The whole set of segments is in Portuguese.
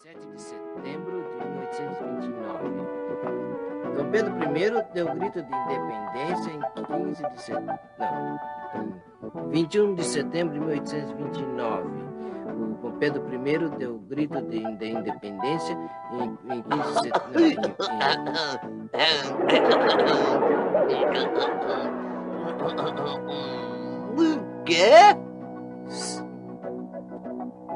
7 de setembro de 1829. Dom Pedro I deu o grito de independência em 15 de setembro. Não, em 21 de setembro de 1829. O Dom Pedro I deu o grito de independência em 15 de setembro. Quê?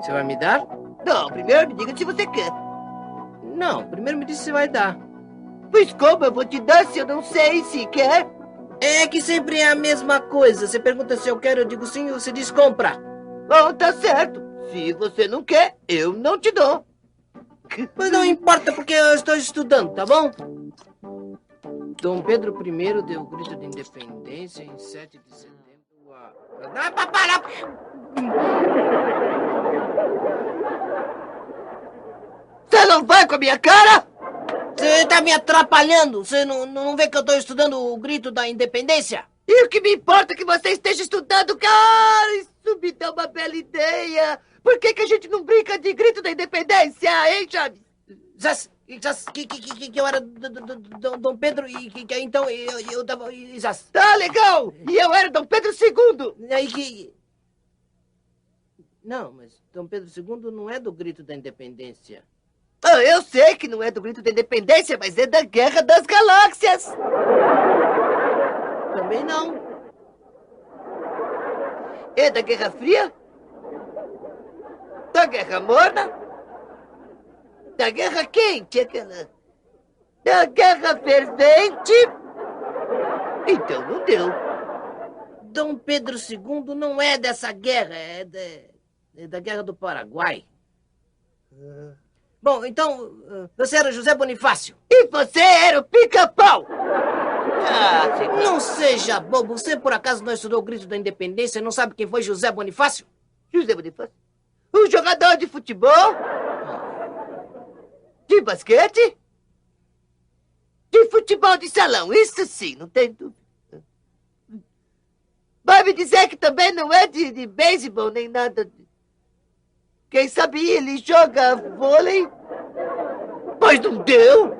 Você vai me dar? Não, primeiro me diga se você quer. Não, primeiro me diz se vai dar. Pois como eu vou te dar se eu não sei se quer? É que sempre é a mesma coisa. Você pergunta se eu quero, eu digo sim, e você diz compra. Bom, tá certo. Se você não quer, eu não te dou. Mas não importa porque eu estou estudando, tá bom? Dom Pedro I deu o grito de independência em 7 de setembro. Para! Você não vai com a minha cara? Você tá me atrapalhando. Você não vê que eu tô estudando o grito da independência? E o que me importa é que você esteja estudando, cara? Isso me dá uma bela ideia. Por que a gente não brinca de grito da independência, hein, Chaves? Que eu era Dom Pedro e que então eu tava... Tá legal! E eu era Dom Pedro II. Aí que... Não, mas Dom Pedro II não é do grito da independência. Ah, eu sei que não é do grito da independência, mas é da Guerra das Galáxias. Também não. É da Guerra Fria? Da Guerra Morna? Da Guerra Quente, aquela... Da Guerra Fervente? Então não deu. Dom Pedro II não é dessa guerra, é da Guerra do Paraguai. Bom, então, você era José Bonifácio. E você era o Pica-Pau! Não seja bobo. Você, por acaso, não estudou o grito da independência e não sabe quem foi José Bonifácio? José Bonifácio? Um jogador de futebol? De basquete? De futebol de salão, isso sim, não tem dúvida. Vai me dizer que também não é de beisebol nem nada. Quem sabe ele joga vôlei? Mas não deu.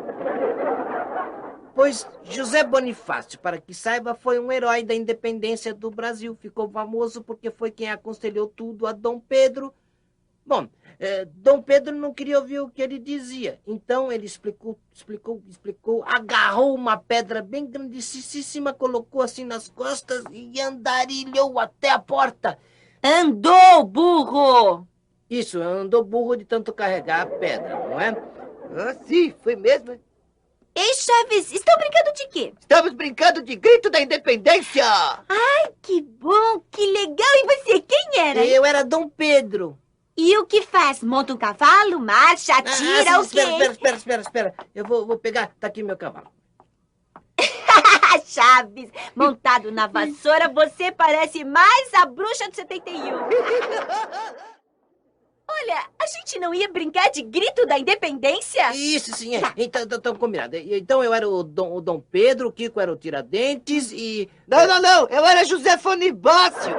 Pois José Bonifácio, para que saiba, foi um herói da independência do Brasil. Ficou famoso porque foi quem aconselhou tudo a Dom Pedro. Bom, Dom Pedro não queria ouvir o que ele dizia. Então ele explicou, agarrou uma pedra bem grandíssima, colocou assim nas costas e andarilhou até a porta. Andou, burro! Isso, andou burro de tanto carregar a pedra, não é? Ah, sim, foi mesmo. Ei, Chaves, estão brincando de quê? Estamos brincando de grito da independência. Ai, que bom, que legal. E você, quem era? Eu era Dom Pedro. E o que faz? Monta um cavalo, marcha, atira, o quê? Espera. Eu vou pegar, tá aqui meu cavalo. Chaves, montado na vassoura, você parece mais a bruxa de 71. Olha, a gente não ia brincar de grito da independência? Isso, sim, é. Então combinado. Então eu era o Dom Pedro, o Kiko era o Tiradentes e... Não, eu era José Bonifácio.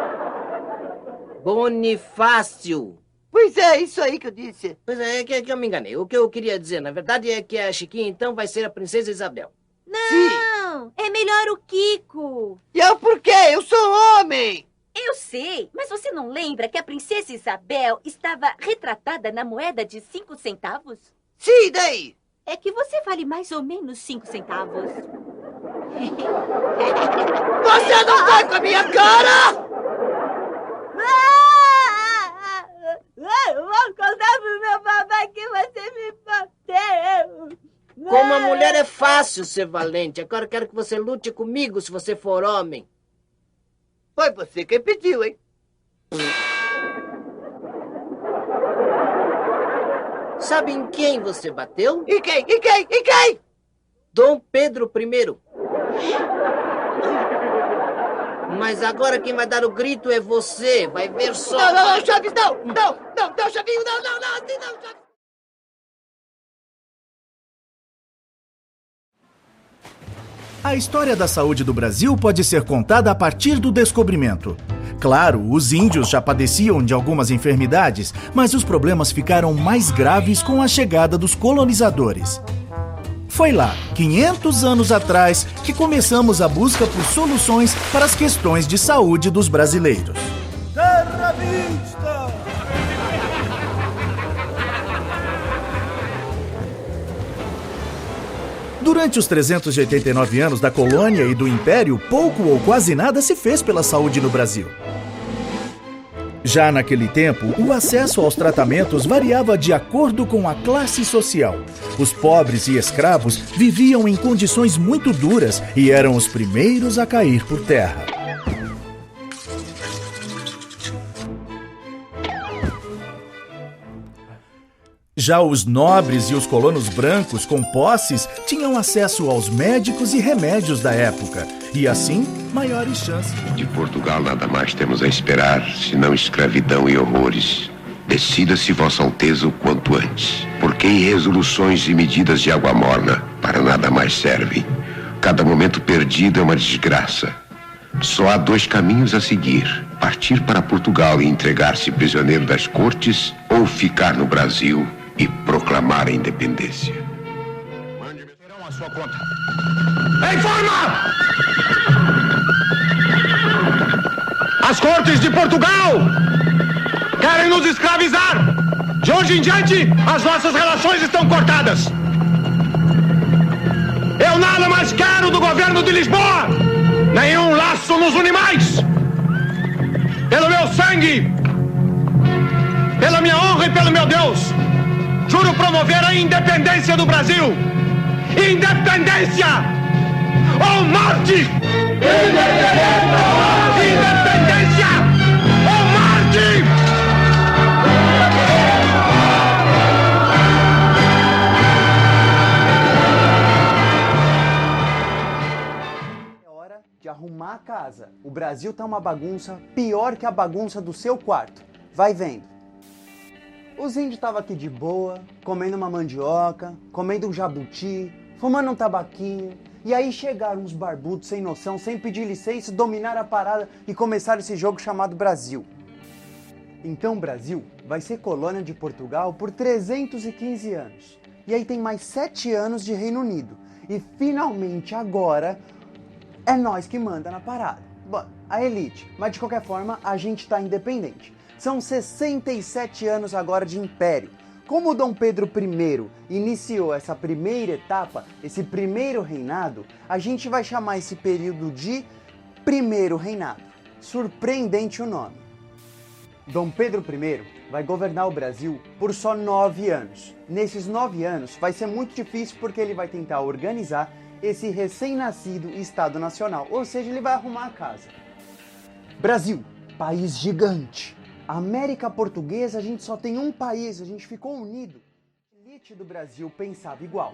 Bonifácio. Pois é, isso aí que eu disse. Pois é que eu me enganei. O que eu queria dizer, na verdade, é que a Chiquinha, então, vai ser a Princesa Isabel. Não, é melhor o Kiko. E eu por quê? Eu sou homem. Eu sei, mas você não lembra que a Princesa Isabel estava retratada na moeda de 5 centavos? Sim, daí? É que você vale mais ou menos 5 centavos. Você não vai com a minha cara! Eu vou contar pro meu papai que você me bateu. Como a mulher é fácil ser valente. Agora eu quero que você lute comigo se você for homem. Foi você quem pediu, hein? Sabe em quem você bateu? E quem? Dom Pedro I. Mas agora quem vai dar o grito é você. Vai ver só. Não, Chaves, não, Chavinho, não, assim não, Chaves. A história da saúde do Brasil pode ser contada a partir do descobrimento. Claro, os índios já padeciam de algumas enfermidades, mas os problemas ficaram mais graves com a chegada dos colonizadores. Foi lá, 500 anos atrás, que começamos a busca por soluções para as questões de saúde dos brasileiros. Terra vista! Durante os 389 anos da colônia e do império, pouco ou quase nada se fez pela saúde no Brasil. Já naquele tempo, o acesso aos tratamentos variava de acordo com a classe social. Os pobres e escravos viviam em condições muito duras e eram os primeiros a cair por terra. Já os nobres e os colonos brancos com posses tinham acesso aos médicos e remédios da época, e assim, maiores chances. De Portugal nada mais temos a esperar, senão escravidão e horrores. Decida-se, Vossa Alteza, o quanto antes, porque em resoluções e medidas de água morna, para nada mais servem. Cada momento perdido é uma desgraça. Só há 2 caminhos a seguir: partir para Portugal e entregar-se prisioneiro das cortes, ou ficar no Brasil e proclamar a independência. Mande a sua conta. Em forma! As cortes de Portugal querem nos escravizar. De hoje em diante, as nossas relações estão cortadas. Eu nada mais quero do governo de Lisboa. Nenhum laço nos une mais. Pelo meu sangue, pela minha honra e pelo meu Deus, juro promover a independência do Brasil. Independência ou morte! Independência ou morte! É hora de arrumar a casa. O Brasil tá uma bagunça pior que a bagunça do seu quarto. Vai vendo. Os índios estavam aqui de boa, comendo uma mandioca, comendo um jabuti, fumando um tabaquinho. E aí chegaram uns barbudos sem noção, sem pedir licença, dominaram a parada e começaram esse jogo chamado Brasil. Então o Brasil vai ser colônia de Portugal por 315 anos. E aí tem mais 7 anos de Reino Unido. E finalmente agora é nós que manda na parada. Bom, a elite, mas de qualquer forma a gente tá independente. São 67 anos agora de império. Como o Dom Pedro I iniciou essa primeira etapa, esse primeiro reinado, a gente vai chamar esse período de Primeiro Reinado. Surpreendente o nome. Dom Pedro I vai governar o Brasil por só 9 anos. Nesses 9 anos vai ser muito difícil porque ele vai tentar organizar esse recém-nascido Estado Nacional, ou seja, ele vai arrumar a casa. Brasil, país gigante. América Portuguesa, a gente só tem um país, a gente ficou unido. A elite do Brasil pensava igual.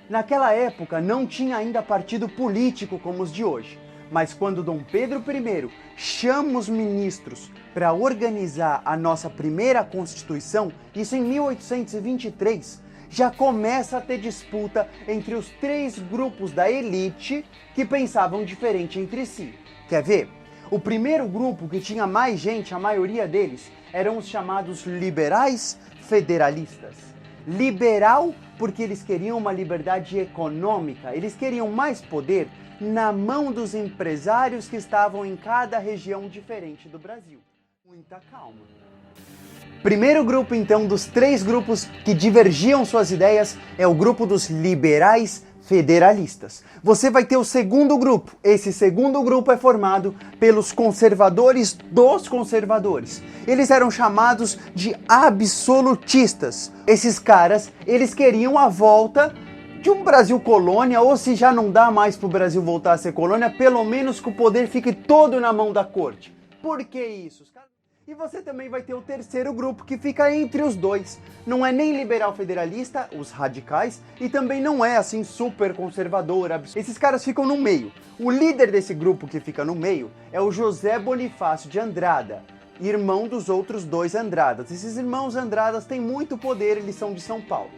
Naquela época não tinha ainda partido político como os de hoje, mas quando Dom Pedro I chama os ministros para organizar a nossa primeira Constituição, isso em 1823, já começa a ter disputa entre os 3 grupos da elite que pensavam diferente entre si. Quer ver? O primeiro grupo, que tinha mais gente, a maioria deles, eram os chamados liberais federalistas. Liberal porque eles queriam uma liberdade econômica, eles queriam mais poder na mão dos empresários que estavam em cada região diferente do Brasil. Muita calma. Primeiro grupo, então, dos 3 grupos que divergiam suas ideias é o grupo dos liberais federalistas. Você vai ter o segundo grupo. Esse segundo grupo é formado pelos conservadores dos conservadores. Eles eram chamados de absolutistas. Esses caras, eles queriam a volta de um Brasil colônia, ou se já não dá mais para o Brasil voltar a ser colônia, pelo menos que o poder fique todo na mão da corte. Por que isso? E você também vai ter o terceiro grupo que fica entre os dois. Não é nem liberal federalista, os radicais, e também não é assim super conservador. Esses caras ficam no meio. O líder desse grupo que fica no meio é o José Bonifácio de Andrada, irmão dos outros 2 Andradas. Esses irmãos Andradas têm muito poder, eles são de São Paulo.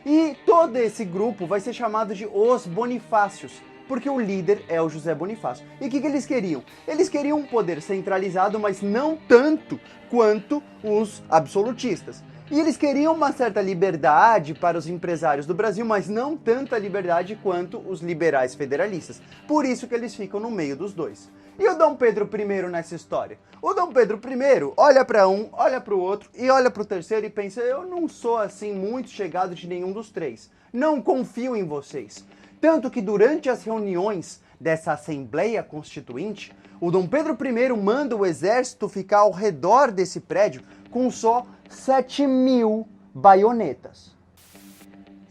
E todo esse grupo vai ser chamado de Os Bonifácios, porque o líder é o José Bonifácio. E o que eles queriam? Eles queriam um poder centralizado, mas não tanto quanto os absolutistas. E eles queriam uma certa liberdade para os empresários do Brasil, mas não tanta liberdade quanto os liberais federalistas. Por isso que eles ficam no meio dos dois. E o Dom Pedro I nessa história? O Dom Pedro I olha para um, olha para o outro e olha para o terceiro e pensa: eu não sou assim muito chegado de nenhum dos três. Não confio em vocês. Tanto que durante as reuniões dessa Assembleia Constituinte, o Dom Pedro I manda o exército ficar ao redor desse prédio com só 7.000 baionetas.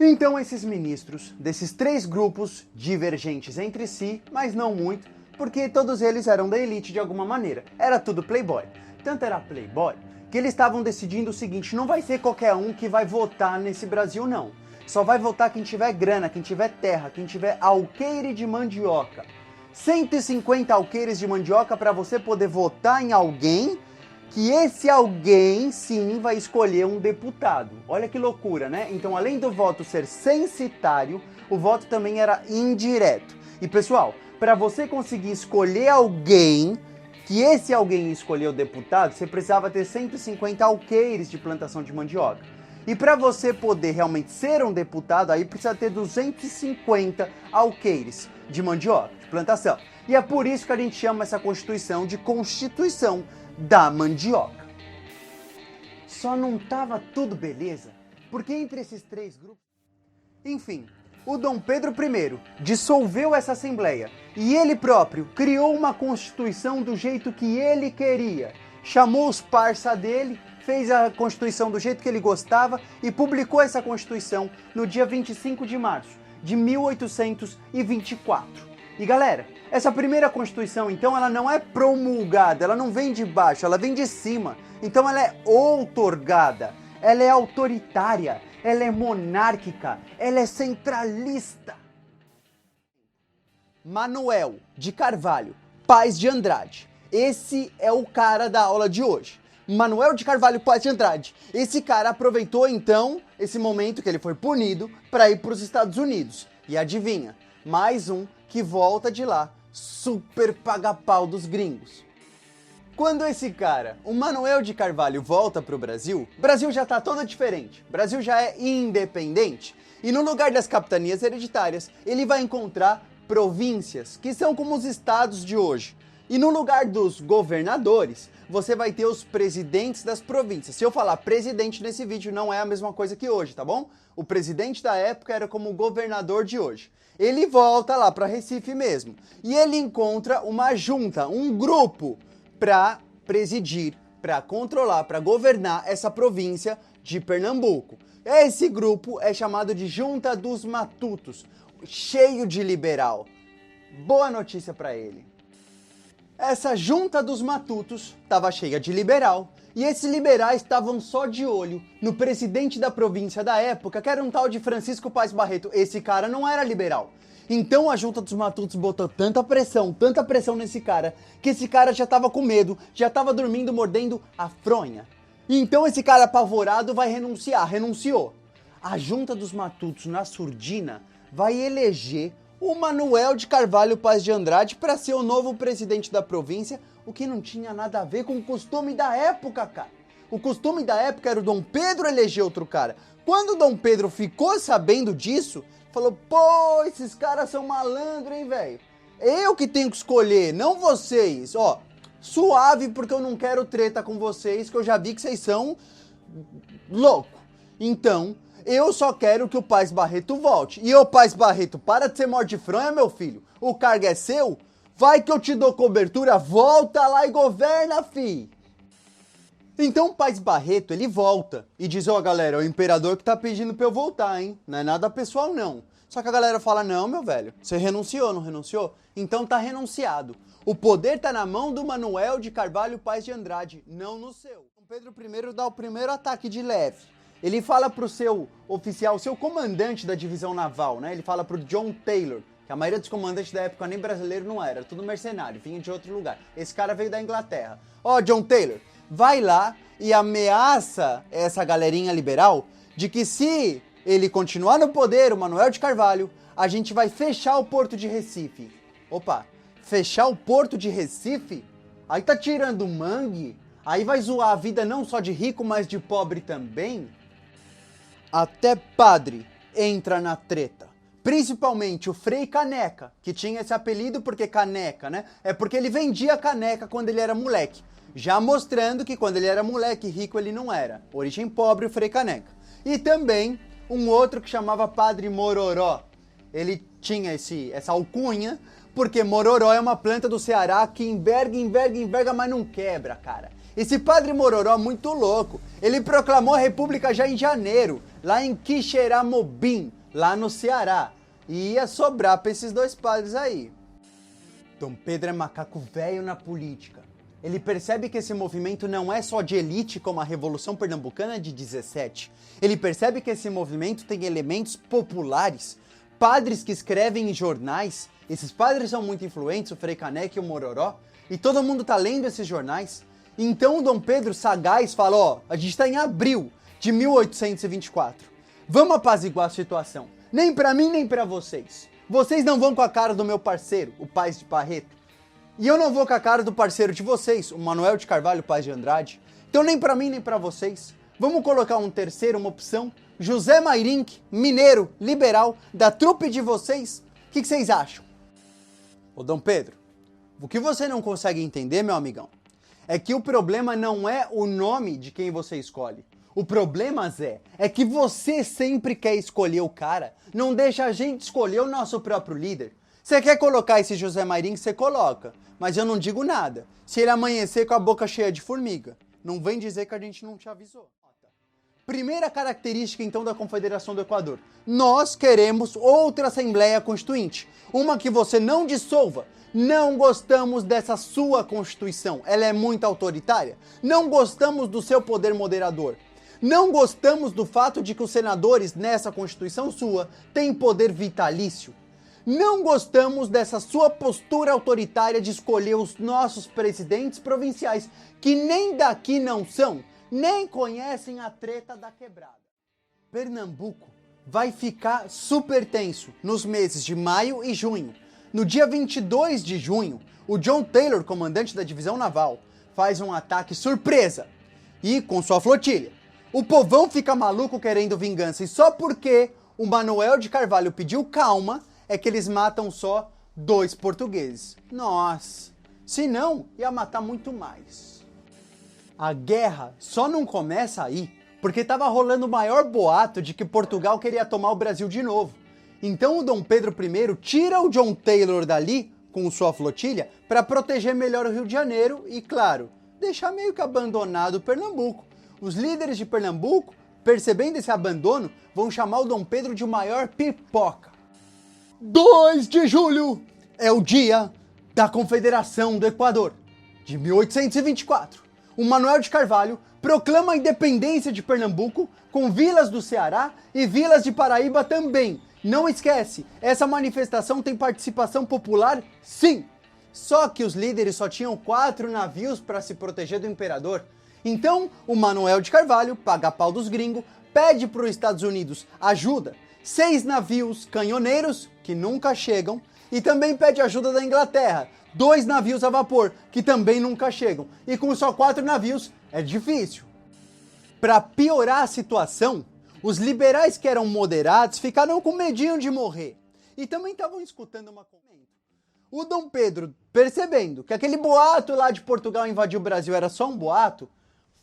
Então esses ministros, desses três grupos divergentes entre si, mas não muito, porque todos eles eram da elite de alguma maneira, era tudo playboy. Tanto era playboy que eles estavam decidindo o seguinte: não vai ser qualquer um que vai votar nesse Brasil não. Só vai votar quem tiver grana, quem tiver terra, quem tiver alqueire de mandioca. 150 alqueires de mandioca para você poder votar em alguém, que esse alguém sim vai escolher um deputado. Olha que loucura, né? Então, além do voto ser censitário, o voto também era indireto. E pessoal, para você conseguir escolher alguém, que esse alguém escolheu o deputado, você precisava ter 150 alqueires de plantação de mandioca. E para você poder realmente ser um deputado, aí precisa ter 250 alqueires de mandioca, de plantação. E é por isso que a gente chama essa Constituição de Constituição da Mandioca. Só não tava tudo beleza, porque entre esses três grupos... Enfim, o Dom Pedro I dissolveu essa Assembleia e ele próprio criou uma Constituição do jeito que ele queria. Chamou os parça dele, fez a Constituição do jeito que ele gostava e publicou essa Constituição no dia 25 de março de 1824. E galera, essa primeira Constituição, então, ela não é promulgada, ela não vem de baixo, ela vem de cima. Então ela é outorgada, ela é autoritária, ela é monárquica, ela é centralista. Manuel de Carvalho Paz de Andrade. Esse é o cara da aula de hoje. Manuel de Carvalho Paz de Andrade. Esse cara aproveitou então esse momento que ele foi punido para ir para os Estados Unidos. E adivinha, mais um que volta de lá, super paga-pau dos gringos. Quando esse cara, o Manuel de Carvalho, volta para o Brasil já tá todo diferente. O Brasil já é independente. E no lugar das capitanias hereditárias, ele vai encontrar províncias, que são como os estados de hoje. E no lugar dos governadores, você vai ter os presidentes das províncias. Se eu falar presidente nesse vídeo, não é a mesma coisa que hoje, tá bom? O presidente da época era como o governador de hoje. Ele volta lá para Recife mesmo. E ele encontra uma junta, um grupo, para presidir, para controlar, para governar essa província de Pernambuco. Esse grupo é chamado de Junta dos Matutos, cheio de liberal. Boa notícia para ele. Essa Junta dos Matutos estava cheia de liberal, e esses liberais estavam só de olho no presidente da província da época, que era um tal de Francisco Paes Barreto. Esse cara não era liberal. Então a Junta dos Matutos botou tanta pressão nesse cara, que esse cara já estava com medo, já estava dormindo mordendo a fronha. Então esse cara apavorado vai renunciou. A Junta dos Matutos, na surdina, vai eleger o Manuel de Carvalho Paz de Andrade para ser o novo presidente da província, o que não tinha nada a ver com o costume da época, cara. O costume da época era o Dom Pedro eleger outro cara. Quando o Dom Pedro ficou sabendo disso, falou: pô, esses caras são malandros, hein, velho? Eu que tenho que escolher, não vocês. Ó, suave, porque eu não quero treta com vocês, que eu já vi que vocês são loucos. Então, eu só quero que o Paes Barreto volte. E o Paes Barreto, para de ser morde-fronha, meu filho. O cargo é seu. Vai que eu te dou cobertura, volta lá e governa, fi. Então o Paes Barreto, ele volta e diz: ó, galera, é o imperador que tá pedindo pra eu voltar, hein? Não é nada pessoal, não. Só que a galera fala: não, meu velho, você renunciou, não renunciou? Então tá renunciado. O poder tá na mão do Manuel de Carvalho Paz de Andrade, não no seu. Pedro I dá o primeiro ataque de leve. Ele fala pro seu oficial, seu comandante da divisão naval, né? Ele fala pro John Taylor, que a maioria dos comandantes da época nem brasileiro não era tudo mercenário, vinha de outro lugar. Esse cara veio da Inglaterra. Ó, John Taylor, vai lá e ameaça essa galerinha liberal de que se ele continuar no poder, o Manuel de Carvalho, a gente vai fechar o Porto de Recife. Opa, fechar o Porto de Recife? Aí tá tirando mangue? Aí vai zoar a vida não só de rico, mas de pobre também? Até padre entra na treta. Principalmente o Frei Caneca, que tinha esse apelido porque caneca, né? É porque ele vendia caneca quando ele era moleque. Já mostrando que quando ele era moleque rico ele não era. Origem pobre, o Frei Caneca. E também um outro que chamava Padre Mororó. Ele tinha essa alcunha porque Mororó é uma planta do Ceará que enverga, mas não quebra, cara. Esse Padre Mororó muito louco. Ele proclamou a república já em janeiro, lá em Quixeramobim, lá no Ceará. E ia sobrar pra esses dois padres aí. Dom Pedro é macaco velho na política. Ele percebe que esse movimento não é só de elite como a Revolução Pernambucana de 17. Ele percebe que esse movimento tem elementos populares. Padres que escrevem em jornais. Esses padres são muito influentes, o Frei Caneca e o Mororó. E todo mundo tá lendo esses jornais. Então o Dom Pedro sagaz fala, ó, a gente tá em abril de 1824. Vamos apaziguar a situação. Nem pra mim, nem pra vocês. Vocês não vão com a cara do meu parceiro, o Paz de Barreto. E eu não vou com a cara do parceiro de vocês, o Manuel de Carvalho Paz de Andrade. Então nem pra mim, nem pra vocês. Vamos colocar um terceiro, uma opção. José Mairink, mineiro, liberal, da trupe de vocês. O que vocês acham? Ô Dom Pedro, o que você não consegue entender, meu amigão, é que o problema não é o nome de quem você escolhe. O problema, Zé, é que você sempre quer escolher o cara, não deixa a gente escolher o nosso próprio líder. Você quer colocar esse José Mairink, você coloca, mas eu não digo nada. Se ele amanhecer com a boca cheia de formiga, não vem dizer que a gente não te avisou. Primeira característica, então, da Confederação do Equador. Nós queremos outra Assembleia Constituinte, uma que você não dissolva. Não gostamos dessa sua Constituição, ela é muito autoritária. Não gostamos do seu poder moderador. Não gostamos do fato de que os senadores nessa Constituição sua têm poder vitalício. Não gostamos dessa sua postura autoritária de escolher os nossos presidentes provinciais, que nem daqui não são, nem conhecem a treta da quebrada. Pernambuco vai ficar super tenso nos meses de maio e junho. No dia 22 de junho, o John Taylor, comandante da divisão naval, faz um ataque surpresa e com sua flotilha. O povão fica maluco querendo vingança e só porque o Manuel de Carvalho pediu calma é que eles matam só 2 portugueses. Nossa, se não, ia matar muito mais. A guerra só não começa aí porque estava rolando o maior boato de que Portugal queria tomar o Brasil de novo. Então o Dom Pedro I tira o John Taylor dali, com sua flotilha, para proteger melhor o Rio de Janeiro e, claro, deixar meio que abandonado o Pernambuco. Os líderes de Pernambuco, percebendo esse abandono, vão chamar o Dom Pedro de o maior pipoca. 2 de julho é o dia da Confederação do Equador, de 1824. O Manuel de Carvalho proclama a independência de Pernambuco, com vilas do Ceará e vilas de Paraíba também. Não esquece, essa manifestação tem participação popular, sim. Só que os líderes só tinham 4 navios para se proteger do imperador. Então, o Manuel de Carvalho paga pau dos gringos, pede para os Estados Unidos ajuda, 6 navios canhoneiros, que nunca chegam, e também pede ajuda da Inglaterra, 2 navios a vapor, que também nunca chegam. E com só 4 navios, é difícil. Para piorar a situação, os liberais que eram moderados ficaram com medinho de morrer. E também estavam escutando uma comenta. O Dom Pedro, percebendo que aquele boato lá de Portugal invadir o Brasil era só um boato,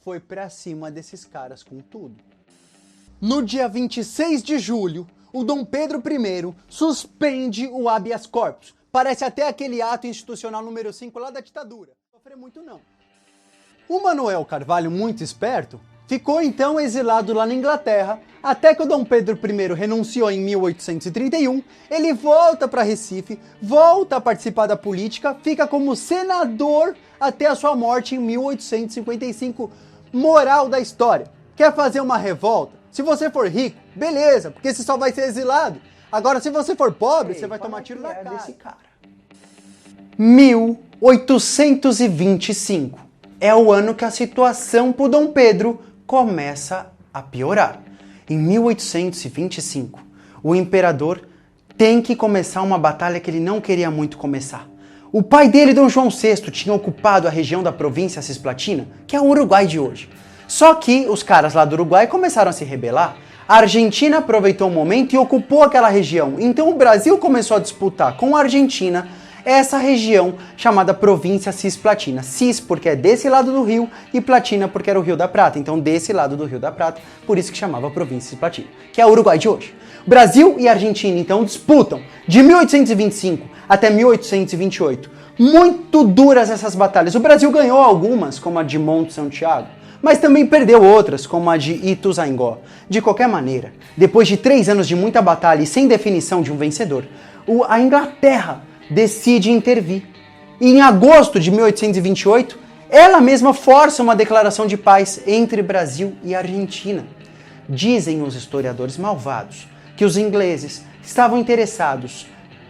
foi pra cima desses caras com tudo. No dia 26 de julho, o Dom Pedro I suspende o habeas corpus. Parece até aquele ato institucional número 5 lá da ditadura. Não sofre muito não. O Manuel Carvalho, muito esperto, ficou então exilado lá na Inglaterra, até que o Dom Pedro I renunciou em 1831, ele volta para Recife, volta a participar da política, fica como senador até a sua morte em 1855. Moral da história, quer fazer uma revolta? Se você for rico, beleza, porque você só vai ser exilado. Agora, se você for pobre, você vai tomar tiro na cara desse cara. 1825 é o ano que a situação pro Dom Pedro começa a piorar. Em 1825, o imperador tem que começar uma batalha que ele não queria muito começar. O pai dele, Dom João VI, tinha ocupado a região da província Cisplatina, que é o Uruguai de hoje. Só que os caras lá do Uruguai começaram a se rebelar. A Argentina aproveitou o momento e ocupou aquela região. Então o Brasil começou a disputar com a Argentina essa região chamada província Cisplatina. Cis porque é desse lado do rio e Platina porque era o Rio da Prata. Então desse lado do Rio da Prata, por isso que chamava província Cisplatina, que é o Uruguai de hoje. Brasil e Argentina então disputam de 1825 até 1828. Muito duras essas batalhas. O Brasil ganhou algumas, como a de Monte Santiago, mas também perdeu outras, como a de Ituzaingó. De qualquer maneira, depois de 3 anos de muita batalha e sem definição de um vencedor, a Inglaterra decide intervir. E em agosto de 1828, ela mesma força uma declaração de paz entre Brasil e Argentina. Dizem os historiadores malvados que os ingleses estavam interessados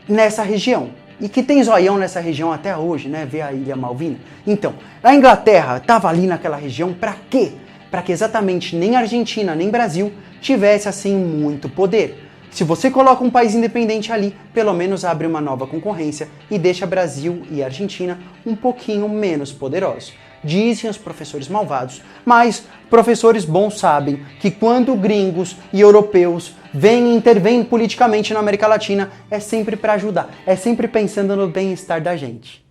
nessa região e que tem zoião nessa região até hoje, né? Vê a Ilha Malvina. Então, a Inglaterra estava ali naquela região para quê? Para que exatamente nem Argentina nem Brasil tivesse assim muito poder. Se você coloca um país independente ali, pelo menos abre uma nova concorrência e deixa Brasil e Argentina um pouquinho menos poderosos. Dizem os professores malvados, mas professores bons sabem que quando gringos e europeus vêm e intervêm politicamente na América Latina, é sempre para ajudar, é sempre pensando no bem-estar da gente.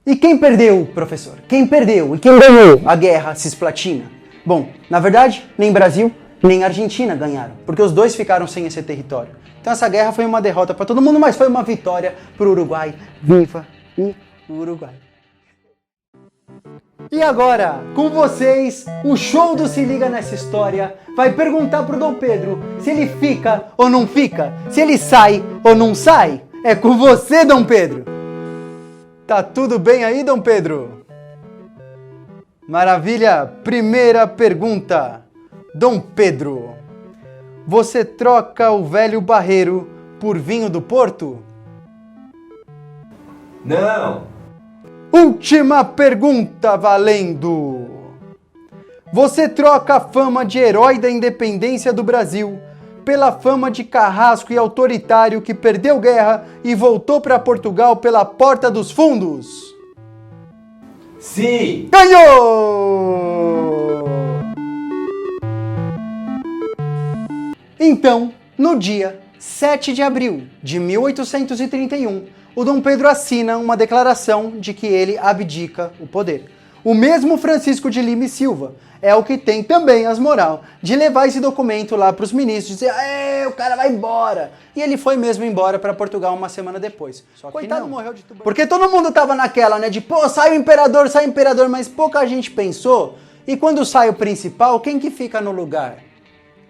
E quem perdeu, professor? Quem perdeu e quem ganhou a guerra cisplatina? Bom, na verdade, nem Brasil nem Argentina ganharam, porque os dois ficaram sem esse território. Então essa guerra foi uma derrota para todo mundo, mas foi uma vitória para o Uruguai. Viva o Uruguai! E agora, com vocês, o show do Se Liga Nessa História vai perguntar pro Dom Pedro se ele fica ou não fica, se ele sai ou não sai. É com você, Dom Pedro! Tá tudo bem aí, Dom Pedro? Maravilha! Primeira pergunta. Dom Pedro, você troca o velho barreiro por vinho do Porto? Não! Última pergunta valendo! Você troca a fama de herói da independência do Brasil pela fama de carrasco e autoritário que perdeu guerra e voltou para Portugal pela porta dos fundos? Sim! Ganhou! Então, no dia 7 de abril de 1831, o Dom Pedro assina uma declaração de que ele abdica o poder. O mesmo Francisco de Lima e Silva é o que tem também as moral de levar esse documento lá para os ministros e dizer: o cara vai embora. E ele foi mesmo embora para Portugal uma semana depois. Só que coitado, morreu de tuberculose. Porque todo mundo tava naquela, né, de pô, sai o imperador, mas pouca gente pensou. E quando sai o principal, quem que fica no lugar?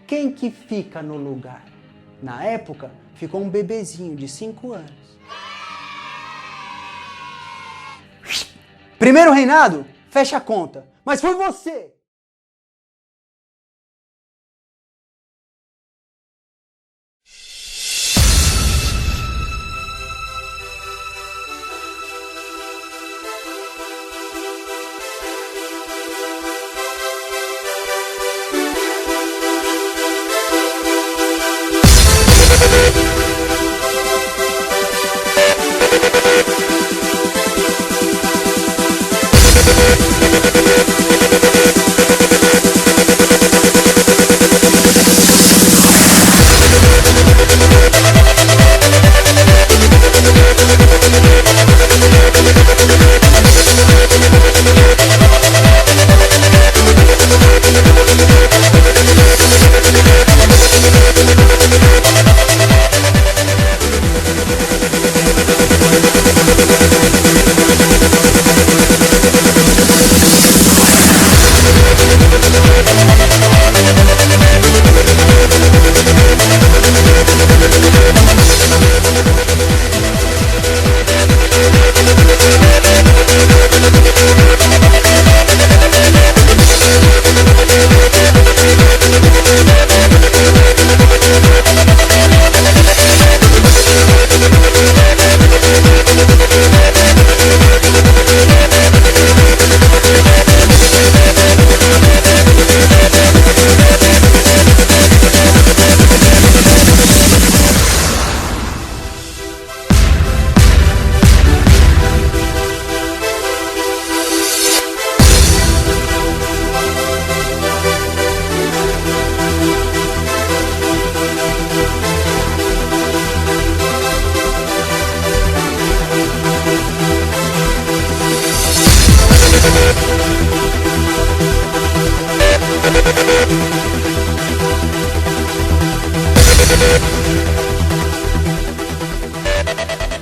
Quem que fica no lugar? Na época, ficou um bebezinho de 5 anos. Primeiro reinado, fecha a conta. Mas foi você!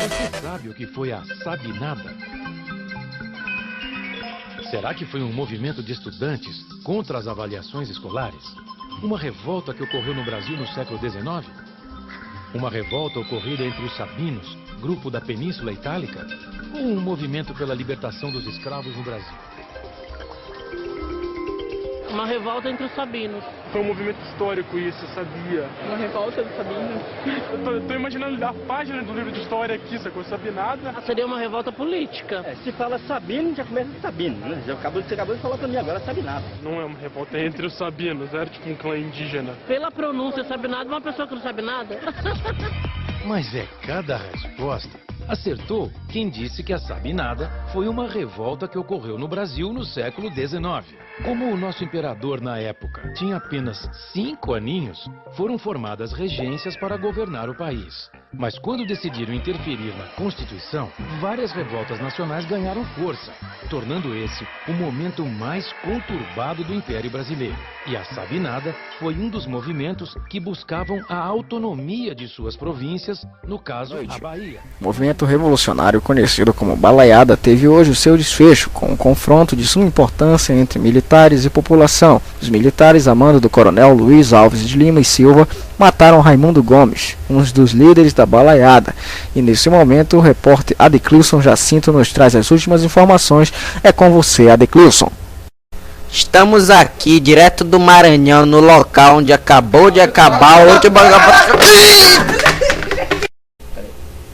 Você sabe o que foi a Sabinada? Será que foi um movimento de estudantes contra as avaliações escolares? Uma revolta que ocorreu no Brasil no século XIX? Uma revolta ocorrida entre os sabinos, grupo da Península Itálica? Ou um movimento pela libertação dos escravos no Brasil? Uma revolta entre os sabinos. Foi um movimento histórico isso, eu sabia. Uma revolta dos sabinos. Eu tô imaginando a página do livro de história aqui, sacou? Sabinada. Seria uma revolta política. Se fala Sabino, já começa Sabino, né? Você acabou de falar pra mim agora, Sabinada. Não é uma revolta, é entre os sabinos, era tipo um clã indígena. Pela pronúncia Sabinada, uma pessoa que não sabe nada. Mas é cada resposta. Acertou quem disse que a Sabinada foi uma revolta que ocorreu no Brasil no século XIX. Como o nosso imperador na época tinha apenas 5 aninhos, foram formadas regências para governar o país. Mas quando decidiram interferir na Constituição, várias revoltas nacionais ganharam força, tornando esse o momento mais conturbado do Império Brasileiro. E a Sabinada foi um dos movimentos que buscavam a autonomia de suas províncias, no caso, a Bahia. O movimento revolucionário conhecido como Balaiada teve hoje o seu desfecho com um confronto de suma importância entre militares e população. Os militares, a mando do coronel Luiz Alves de Lima e Silva, mataram Raimundo Gomes, um dos líderes da Balaiada. E nesse momento o repórter Adeclilson Jacinto nos traz as últimas informações. É com você, Adeclilson. Estamos aqui, direto do Maranhão, no local onde acabou de acabar o último...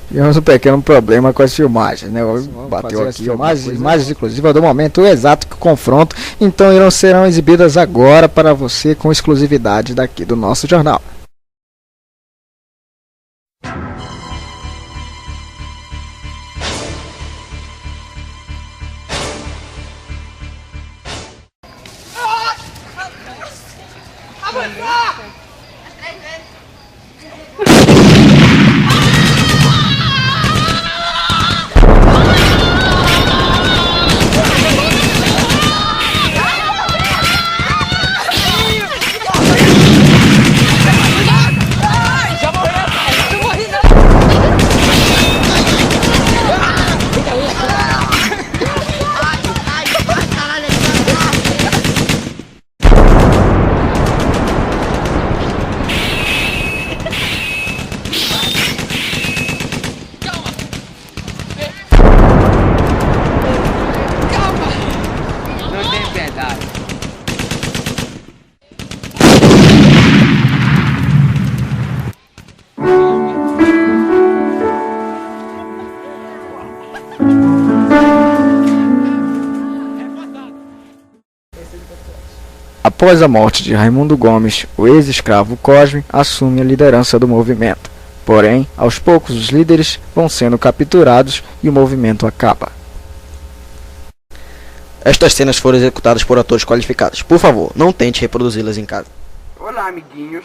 Tivemos um pequeno problema com as filmagens, né? Bateu aqui imagens exclusivas do momento exato que o confronto, então serão exibidas agora para você com exclusividade daqui do nosso jornal. Após a morte de Raimundo Gomes, o ex-escravo Cosme assume a liderança do movimento. Porém, aos poucos os líderes vão sendo capturados e o movimento acaba. Estas cenas foram executadas por atores qualificados. Por favor, não tente reproduzi-las em casa. Olá, amiguinhos.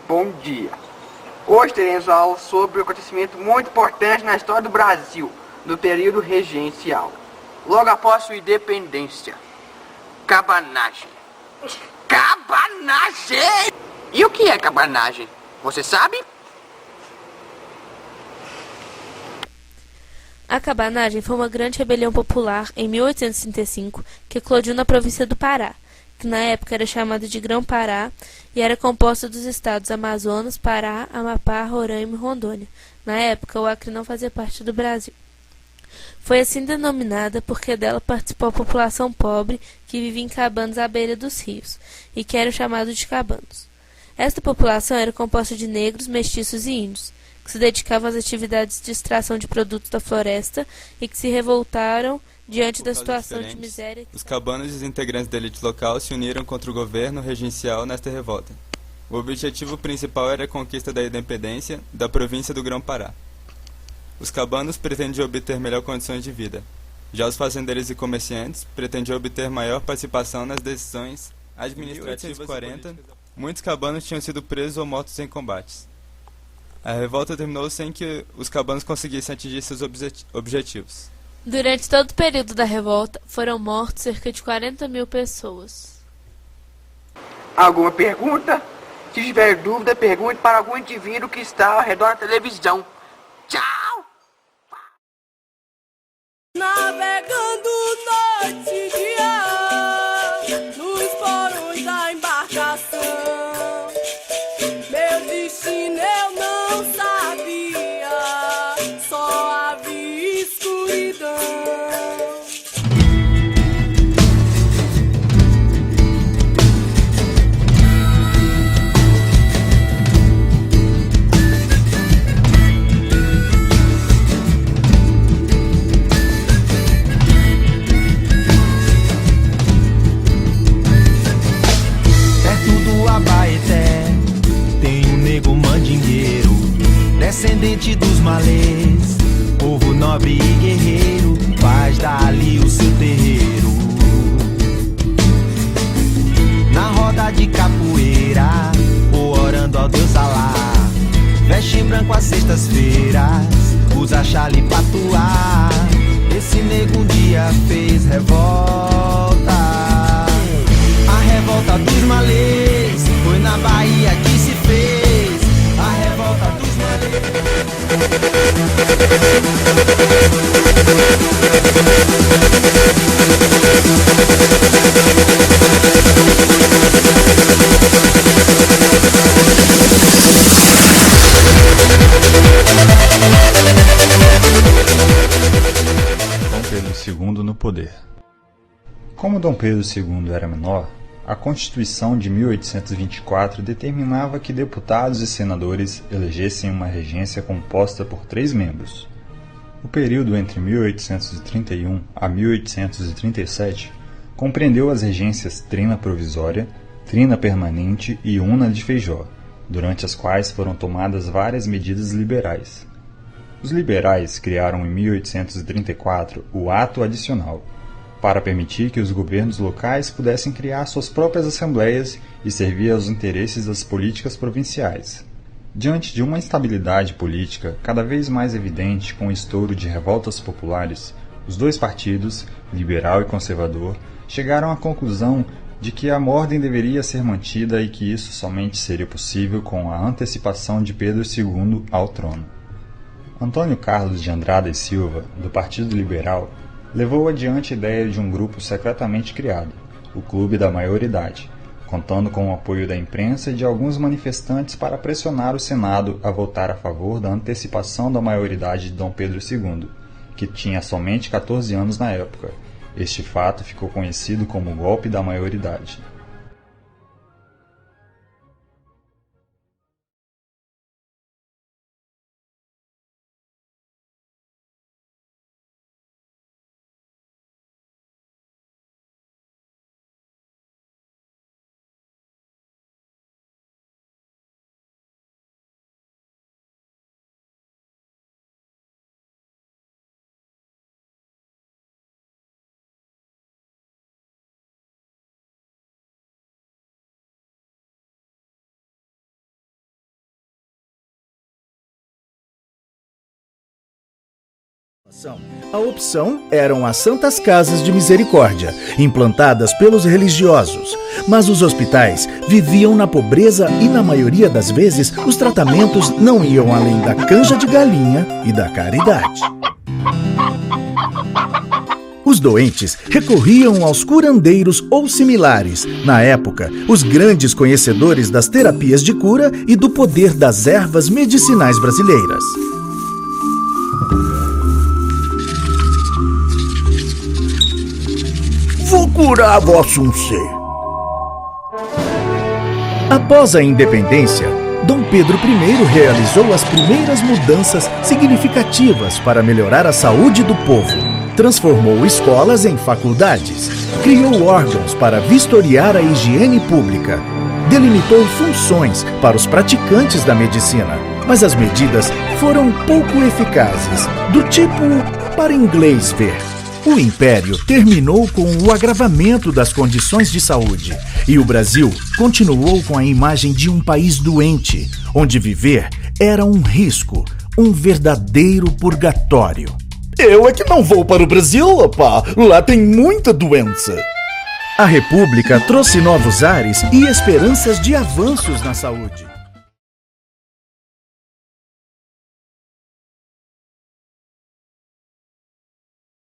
Bom dia. Hoje teremos aula sobre um acontecimento muito importante na história do Brasil, no período regencial, logo após sua independência. Cabanagem. Cabanagem! E o que é cabanagem? Você sabe? A cabanagem foi uma grande rebelião popular em 1835 que eclodiu na província do Pará, que na época era chamada de Grão-Pará e era composta dos estados Amazonas, Pará, Amapá, Roraima e Rondônia. Na época, o Acre não fazia parte do Brasil. Foi assim denominada porque dela participou a população pobre que vivia em cabanas à beira dos rios e que eram chamados de cabanos. Esta população era composta de negros, mestiços e índios, que se dedicavam às atividades de extração de produtos da floresta e que se revoltaram diante da situação de miséria. Os cabanos e os integrantes da elite local se uniram contra o governo regencial nesta revolta. O objetivo principal era a conquista da independência da província do Grão-Pará. Os cabanos pretendiam obter melhores condições de vida. Já os fazendeiros e comerciantes pretendiam obter maior participação nas decisões administrativas. Em 1840, muitos cabanos tinham sido presos ou mortos em combates. A revolta terminou sem que os cabanos conseguissem atingir seus objetivos. Durante todo o período da revolta, foram mortos cerca de 40 mil pessoas. Alguma pergunta? Se tiver dúvida, pergunte para algum indivíduo que está ao redor da televisão. Tchau! Navegando noite e dia nos porões da embarcação, meu destino eu não sabia, só havia escuridão. Abaeté, tem um nego mandingueiro, descendente dos malês, povo nobre e guerreiro, faz dali o seu terreiro. Na roda de capoeira, ou orando ao Deus Alá, veste branco às sextas-feiras, usa chale pra atuar. Esse nego um dia fez revolta, a revolta dos malês, foi na Bahia que se fez a revolta dos Dom Pedro II no poder. Como Dom Pedro II era menor, a Constituição de 1824 determinava que deputados e senadores elegessem uma regência composta por 3 membros. O período entre 1831 a 1837 compreendeu as regências Trina Provisória, Trina Permanente e Una de Feijó, durante as quais foram tomadas várias medidas liberais. Os liberais criaram em 1834 o Ato Adicional, para permitir que os governos locais pudessem criar suas próprias assembleias e servir aos interesses das políticas provinciais. Diante de uma instabilidade política cada vez mais evidente com o estouro de revoltas populares, os 2 partidos, liberal e conservador, chegaram à conclusão de que a ordem deveria ser mantida e que isso somente seria possível com a antecipação de Pedro II ao trono. Antônio Carlos de Andrada e Silva, do Partido Liberal, levou adiante a ideia de um grupo secretamente criado, o Clube da Maioridade, contando com o apoio da imprensa e de alguns manifestantes para pressionar o Senado a votar a favor da antecipação da maioridade de Dom Pedro II, que tinha somente 14 anos na época. Este fato ficou conhecido como o Golpe da Maioridade. A opção eram as Santas Casas de Misericórdia, implantadas pelos religiosos. Mas os hospitais viviam na pobreza e, na maioria das vezes, os tratamentos não iam além da canja de galinha e da caridade. Os doentes recorriam aos curandeiros ou similares, na época, os grandes conhecedores das terapias de cura e do poder das ervas medicinais brasileiras. Vou curar vosso ser. Após a independência, Dom Pedro I realizou as primeiras mudanças significativas para melhorar a saúde do povo. Transformou escolas em faculdades, criou órgãos para vistoriar a higiene pública, delimitou funções para os praticantes da medicina, mas as medidas foram pouco eficazes, do tipo para inglês ver. O Império terminou com o agravamento das condições de saúde e o Brasil continuou com a imagem de um país doente, onde viver era um risco, um verdadeiro purgatório. Eu é que não vou para o Brasil, opá. Lá tem muita doença. A República trouxe novos ares e esperanças de avanços na saúde.